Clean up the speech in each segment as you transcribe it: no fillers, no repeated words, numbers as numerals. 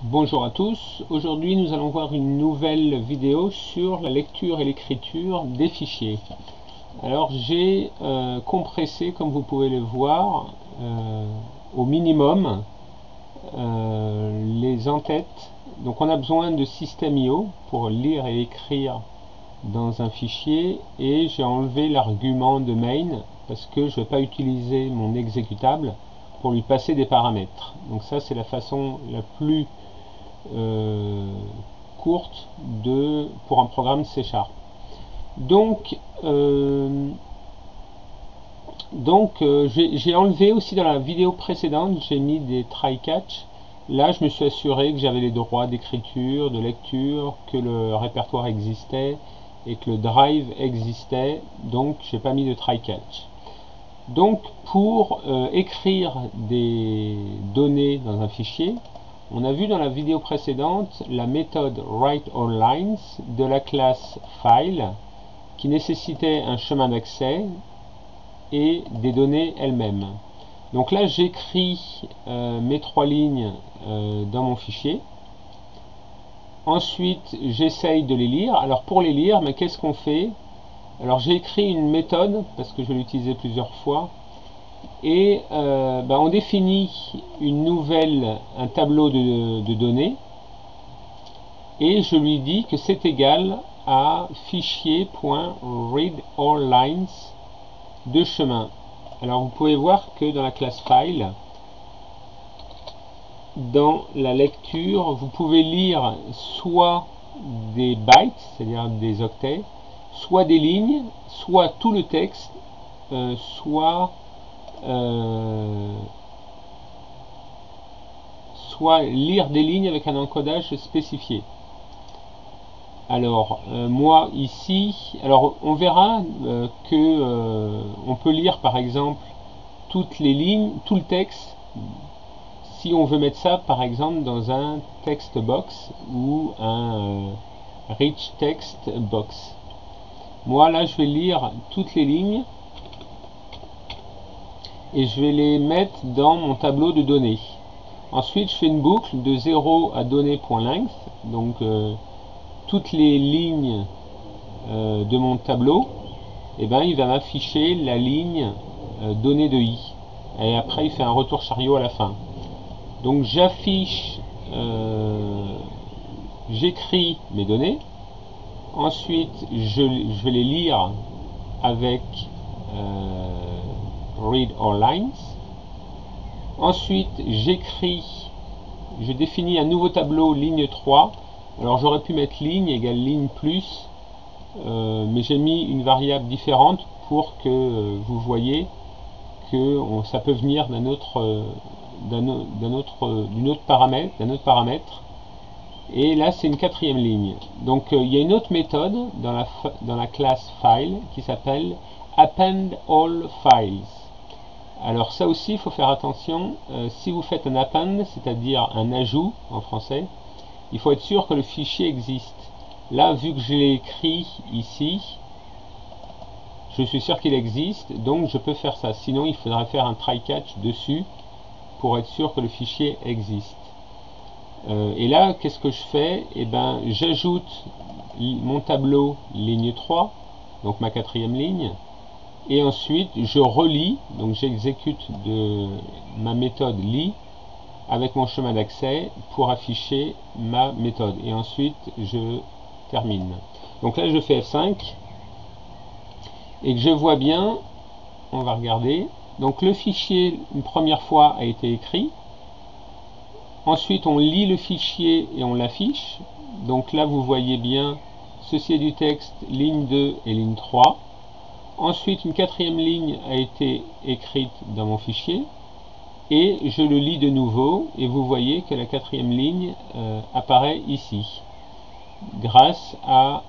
Bonjour à tous, aujourd'hui nous allons voir une nouvelle vidéo sur la lecture et l'écriture des fichiers. Alors j'ai compressé, comme vous pouvez le voir, au minimum les entêtes. Donc on a besoin de système.io pour lire et écrire dans un fichier, et j'ai enlevé l'argument de main parce que je ne vais pas utiliser mon exécutable pour lui passer des paramètres. Donc ça c'est la façon la plus courte pour un programme C#. Donc, j'ai enlevé aussi dans la vidéo précédente, j'ai mis des try-catch. Là, je me suis assuré que j'avais les droits d'écriture, de lecture, que le répertoire existait et que le drive existait. Donc, j'ai pas mis de try-catch. Donc, pour écrire des données dans un fichier, on a vu dans la vidéo précédente la méthode WriteAllLines de la classe File qui nécessitait un chemin d'accès et des données elles-mêmes. Donc là j'écris mes 3 lignes dans mon fichier. Ensuite j'essaye de les lire. Alors pour les lire, mais qu'est-ce qu'on fait? Alors j'ai écrit une méthode parce que je l'ai utilisée plusieurs fois. Et on définit un tableau de données, et je lui dis que c'est égal à fichier.readAllLines de chemin. Alors vous pouvez voir que dans la classe File, dans la lecture, vous pouvez lire soit des bytes, c'est-à-dire des octets, soit des lignes, soit tout le texte, soit lire des lignes avec un encodage spécifié. Alors moi ici, alors on verra que on peut lire par exemple toutes les lignes, tout le texte, si on veut mettre ça par exemple dans un text box ou un rich text box. Moi là je vais lire toutes les lignes et je vais les mettre dans mon tableau de données. Ensuite je fais une boucle de 0 à données.length, donc toutes les lignes de mon tableau, et il va m'afficher la ligne donnée de i, et après il fait un retour chariot à la fin. Donc j'affiche, j'écris mes données, ensuite je vais les lire avec WriteAllLines. Ensuite je définis un nouveau tableau ligne 3. Alors j'aurais pu mettre ligne égale ligne plus, mais j'ai mis une variable différente pour que vous voyez que ça peut venir d'un autre paramètre. Et là c'est une 4e ligne. Donc il y a une autre méthode dans la classe File qui s'appelle AppendAllFiles. Alors ça aussi il faut faire attention, si vous faites un append, c'est-à-dire un ajout en français, il faut être sûr que le fichier existe. Là, vu que je l'ai écrit ici, je suis sûr qu'il existe, donc je peux faire ça. Sinon, il faudrait faire un try-catch dessus pour être sûr que le fichier existe. Et là, qu'est-ce que je fais? J'ajoute mon tableau ligne 3, donc ma 4e ligne, et ensuite je relis, donc j'exécute ma méthode lit avec mon chemin d'accès pour afficher ma méthode, et ensuite je termine. Donc là je fais F5 et que je vois bien, on va regarder, donc le fichier une première fois a été écrit, ensuite on lit le fichier et on l'affiche. Donc là vous voyez bien, ceci est du texte ligne 2 et ligne 3. Ensuite une 4e ligne a été écrite dans mon fichier, et je le lis de nouveau, et vous voyez que la 4e ligne apparaît ici grâce à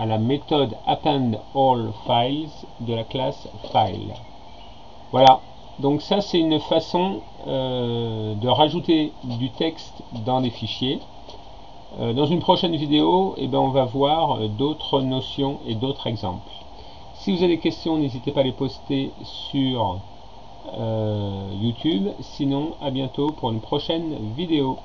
la méthode AppendAllFiles de la classe File. Voilà, donc ça c'est une façon de rajouter du texte dans des fichiers. Dans une prochaine vidéo, on va voir d'autres notions et d'autres exemples. Si vous avez des questions, n'hésitez pas à les poster sur YouTube. Sinon, à bientôt pour une prochaine vidéo.